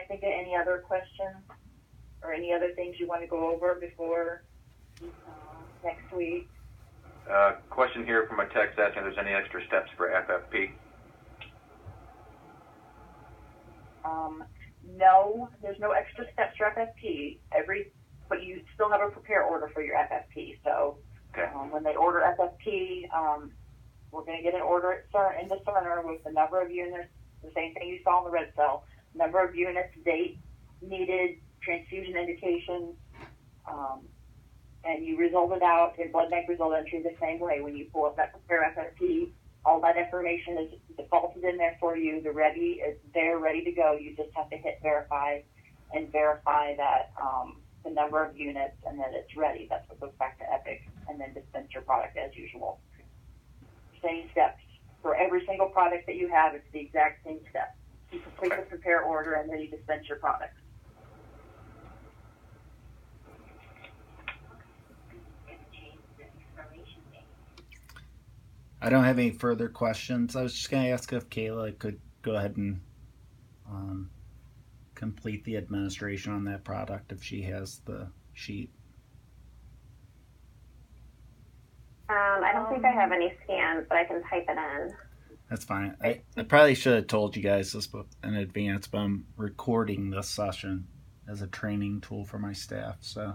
think of any other questions or any other things you want to go over before next week. Question here from a text asking if there's any extra steps for FFP. No, there's no extra steps for FFP. But you still have a prepare order for your FFP. So okay. When they order FFP, we're going to get an order in the Cerner with the number of units, the same thing you saw in the red cell, number of units, date needed, transfusion indications, and you result it out in blood bank result entry the same way. When you pull up that prepare FFP, all that information is defaulted in there for you. They're ready to go. You just have to hit verify and verify that the number of units and that it's ready. That's what goes back to Epic, and then dispense your product as usual. Same steps. For every single product that you have, it's the exact same steps. You complete the prepare order, and then you dispense your product. I don't have any further questions. I was just going to ask if Kayla could go ahead and complete the administration on that product if she has the sheet. I don't think I have any scans, but I can type it in. That's fine. I probably should have told you guys this in advance, but I'm recording this session as a training tool for my staff. So.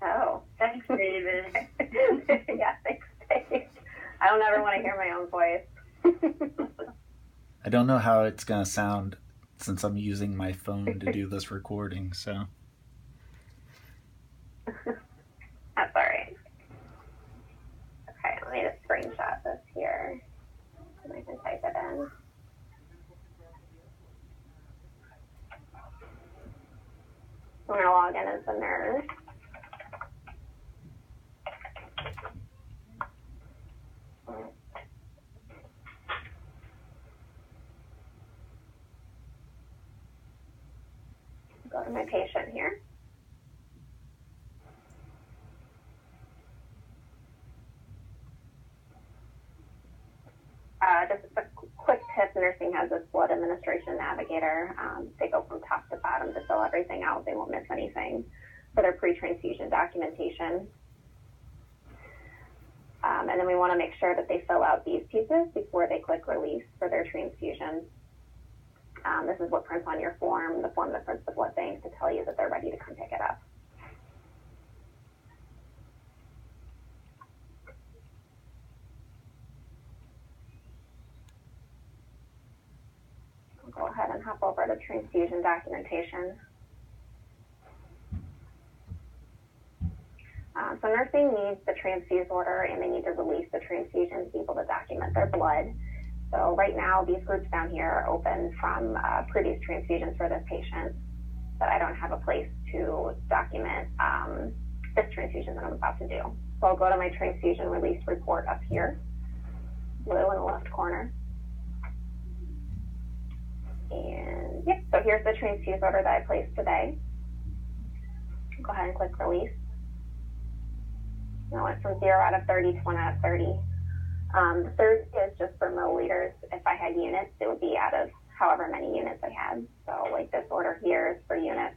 Oh, thanks, David. Yeah, thanks, Dave. I don't ever want to hear my own voice. I don't know how it's going to sound since I'm using my phone to do this recording, so. That's all right. Okay, let me just screenshot this here. And I can type it in. I'm going to log in as the nurse. Go to my patient here. Just a quick tip, nursing has this blood administration navigator. They go from top to bottom to fill everything out. They won't miss anything for their pre-transfusion documentation. And then we want to make sure that they fill out these pieces before they click release for their transfusion. This is what prints on your form, the form that prints the blood bank to tell you that they're ready to come pick it up. I'll go ahead and hop over to transfusion documentation. So nursing needs the transfuse order and they need to release the transfusion to be able to document their blood. So right now, these groups down here are open from previous transfusions for this patient, but I don't have a place to document this transfusion that I'm about to do. So I'll go to my transfusion release report up here, blue in the left corner. And yep, so here's the transfuse order that I placed today. Go ahead and click release. And I went from 0 out of 30 to 1 out of 30. The 30 is just for milliliters. If I had units, it would be out of however many units I had. So like this order here is for units.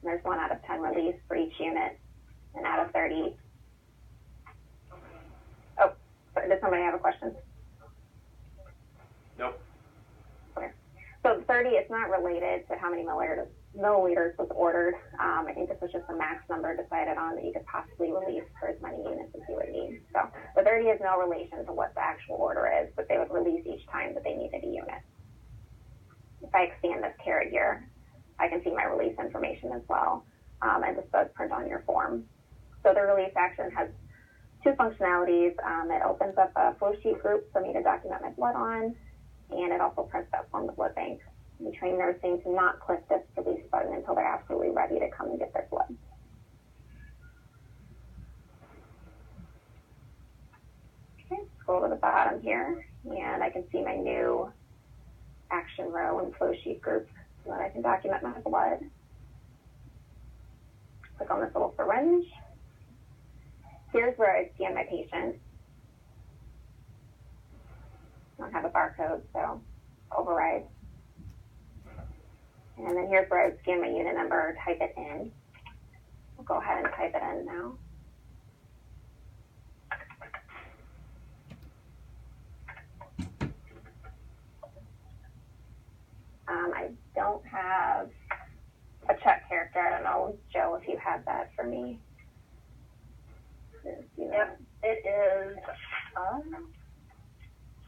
There's 1 out of 10 release for each unit, and out of 30. Oh, sorry, does somebody have a question? Nope. Okay. So 30 is not related to how many milliliters was ordered. I think this was just the max number decided on that you could possibly release for as many units as you would need. So the 30 has no relation to what the actual order is, but they would release each time that they needed a unit. If I expand this caret here, I can see my release information as well, and this does print on your form. So the release action has two functionalities. It opens up a flow sheet group for me to document my blood on, and it also prints that from the blood bank. We train nursing to not click this release button until they're absolutely ready to come and get their blood. Okay, scroll to the bottom here, and I can see my new action row and flow sheet group so that I can document my blood. Click on this little syringe. Here's where I scan my patient. I don't have a barcode, so override. And then here's where I would scan my unit number, type it in. I'll go ahead and type it in now. I don't have a check character. I don't know, Joe, if you have that for me. Yep, it is,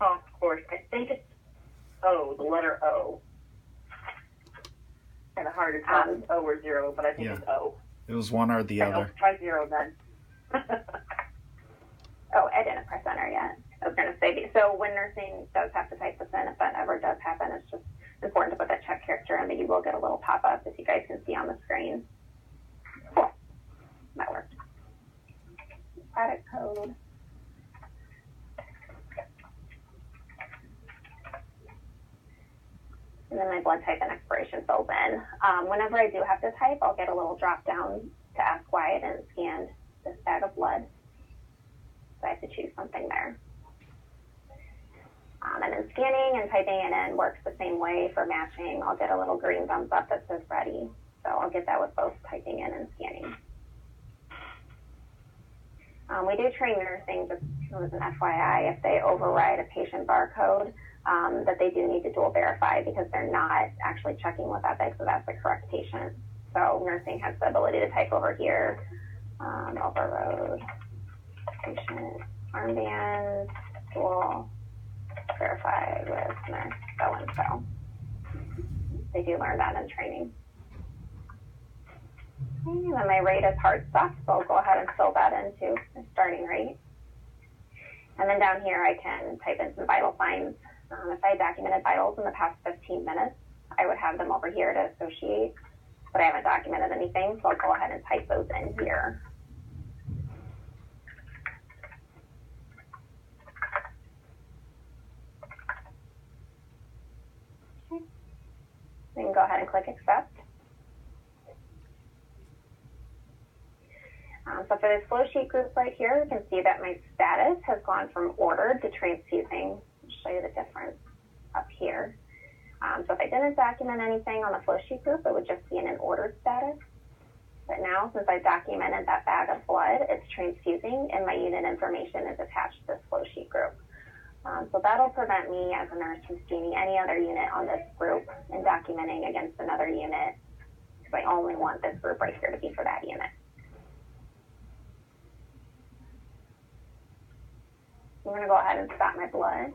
of course, I think it's O, the letter O. Kind of hard to tell if it's O or 0, but I think it's O. It was one or the other. Try 0 then. Oh, I didn't press enter yet. I was going to say, so when nursing does have to type this in, if that ever does happen, it's just important to put that check character in, but you will get a little pop-up, as you guys can see on the screen. Cool. That worked. Product code. And then my blood type and expiration fills in. Whenever I do have to type, I'll get a little drop down to ask why I didn't scan this bag of blood. So I have to choose something there. And then scanning and typing it in works the same way for matching. I'll get a little green thumbs up that says ready. So I'll get that with both typing in and scanning. We do train nursing, just as an FYI, if they override a patient barcode, that they do need to dual verify because they're not actually checking with Epic, so that's the correct patient. So nursing has the ability to type over here, overrode, patient, armband, dual, verify with nurse so-and-so. They do learn that in training. Okay, and then my rate is hard stop, so I'll go ahead and fill that into the starting rate. And then down here I can type in some vital signs. If I documented vitals in the past 15 minutes, I would have them over here to associate, but I haven't documented anything, so I'll go ahead and type those in here. Okay. Then go ahead and click accept. So for this flow sheet group right here, you can see that my status has gone from ordered to transfusing. I'll show you the difference up here. So if I didn't document anything on the flow sheet group, it would just be in an ordered status. But now, since I've documented that bag of blood, it's transfusing and my unit information is attached to this flow sheet group. So that'll prevent me as a nurse from scanning any other unit on this group and documenting against another unit, because I only want this group right here to be for that unit. I'm going to go ahead and stop my blood.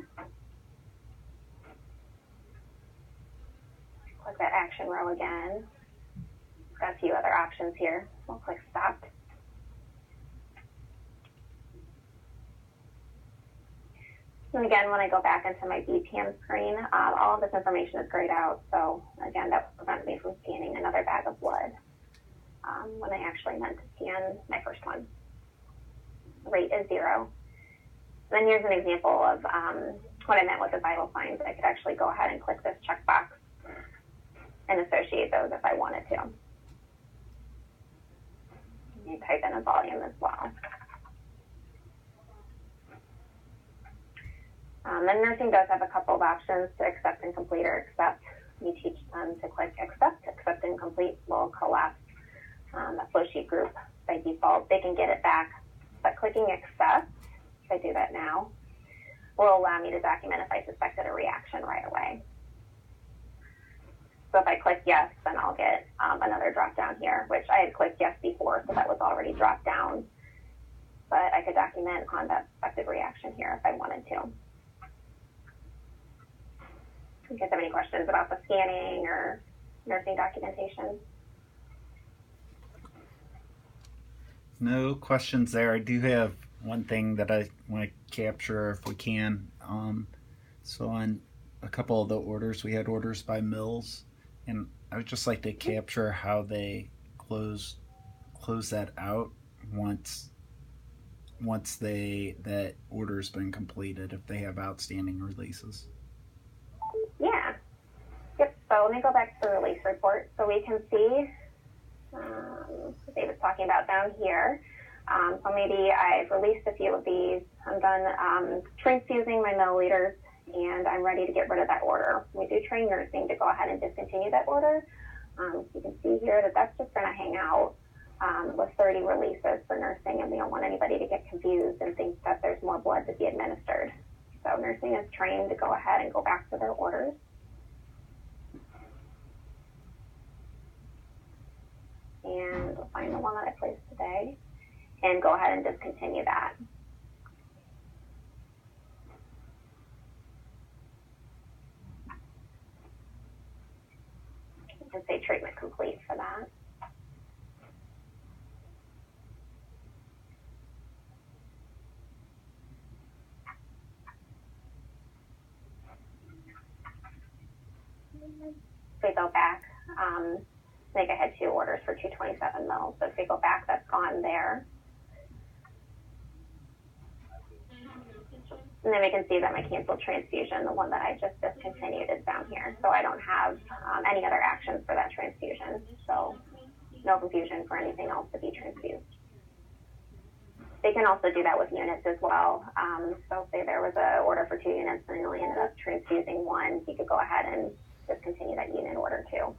Click that action row again. Got a few other options here. We'll click stop. And again, when I go back into my BPM screen, all of this information is grayed out. So again, that will prevent me from scanning another bag of blood when I actually meant to scan my first one. Rate is 0. Then here's an example of what I meant with the vital signs. I could actually go ahead and click this checkbox and associate those if I wanted to. You type in a volume as well. Then nursing does have a couple of options to accept and complete or accept. You teach them to click accept and complete will collapse the flow sheet group by default. They can get it back, but clicking accept, if I do that now, will allow me to document if I suspected a reaction right away. So if I click yes, then I'll get another drop down here, which I had clicked yes before, so that was already dropped down. But I could document on that suspected reaction here if I wanted to. You guys have any questions about the scanning or nursing documentation? No questions there. I do have one thing that I want to capture if we can. So on a couple of the orders, we had orders by mills, and I would just like to capture how they close that out once that order's been completed, if they have outstanding releases. Yeah. Yep. So let me go back to the release report so we can see David's talking about down here. So maybe I've released a few of these. I'm done transfusing my milliliters and I'm ready to get rid of that order. We do train nursing to go ahead and discontinue that order. You can see here that that's just going to hang out with 30 releases for nursing, and we don't want anybody to get confused and think that there's more blood to be administered. So nursing is trained to go ahead and go back to their orders. And we'll find the one that I placed today and go ahead and discontinue that. And say treatment complete for that. If we go back, I think I had 2 orders for 227 mils. So if we go back, that's gone there. And then we can see that my canceled transfusion, the one that I just discontinued, is down here. So I don't have any other actions for that transfusion. So no confusion for anything else to be transfused. They can also do that with units as well. So say there was an order for 2 units and I only ended up transfusing 1, you could go ahead and discontinue that unit order too.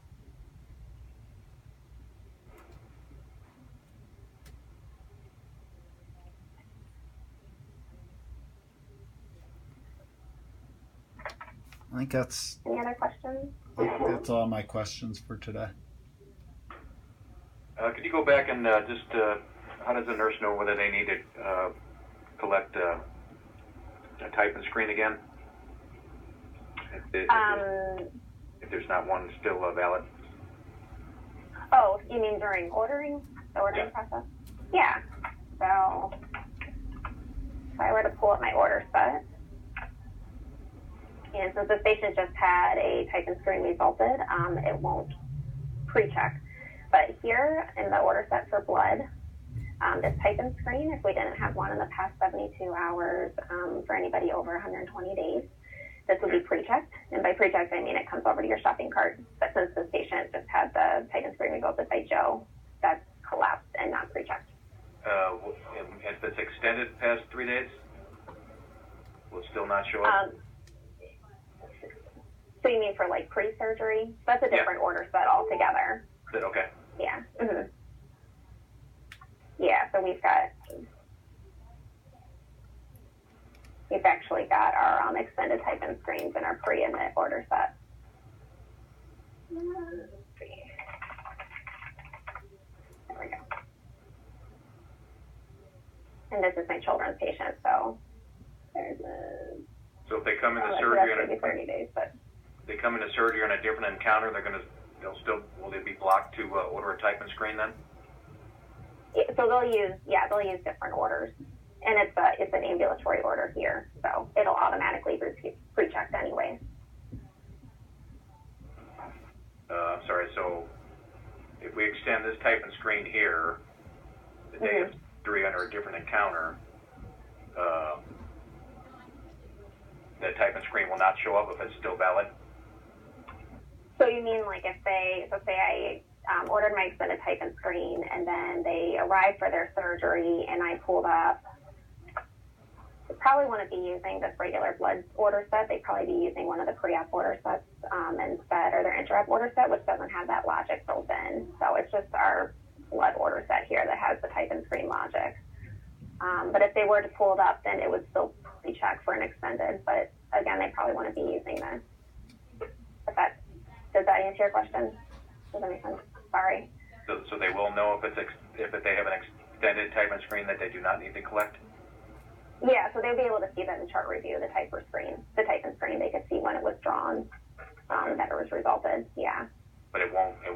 I think that's Any other questions? all my questions for today. Could you go back and how does the nurse know whether they need to collect a type and screen again? If there's not one still valid? Oh, you mean during ordering, the ordering process? Yeah. So if I were to pull up my order set, and since this patient just had a type and screen resulted, it won't pre-check. But here in the order set for blood, this type and screen, if we didn't have one in the past 72 hours for anybody over 120 days, this would be pre-checked. And by pre-checked, I mean it comes over to your shopping cart. But since this patient just had the type and screen resulted by Joe, that's collapsed and not pre-checked. If it's extended past 3 days, will it still not show up? So you mean for like pre-surgery? That's a different order set altogether. Okay. Yeah. Mm-hmm. Yeah, so we've actually got our extended type and screens in our pre and mid order set. Let's see. There we go. And this is my children's patient, so there's a. So if they come into surgery on 30 days, but they come into surgery on a different encounter, will they be blocked to order a type and screen then? Yeah, so they'll use different orders, and it's an ambulatory order here, so it'll automatically be pre-checked anyway. I'm sorry. So if we extend this type and screen here, the day of surgery under a different encounter, the type and screen will not show up if it's still valid. So you mean like if say I ordered my extended type and screen, and then they arrived for their surgery, and I pulled up, they probably wouldn't be using this regular blood order set. They'd probably be using one of the pre-op order sets instead, or their intra-op order set, which doesn't have that logic built in. So it's just our blood order set here that has the type and screen logic. But if they were to pull it up, then it would still pre-check for an extended. But again, they probably wouldn't be using this. Does that answer your question? Does that make sense? Sorry. So they will know if they have an extended type and screen that they do not need to collect? Yeah, so they'll be able to see that in chart review, the type and screen. They could see when it was drawn, that it was resulted. Yeah. But it won't, I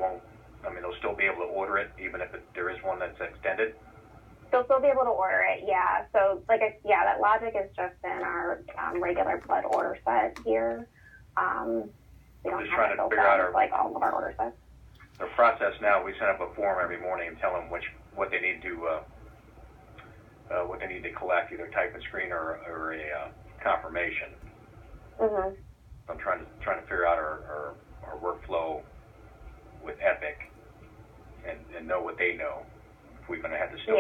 mean, they'll still be able to order it even if there is one that's extended? They'll still be able to order it, yeah. So, that logic is just in our regular blood order set here. We don't have it built out like all of our order sets. The process now, we send up a form every morning and tell them what they need to collect, either type and screen or a confirmation. Mm-hmm. I'm trying to figure out our workflow with Epic and know what they know. If we're going to have to still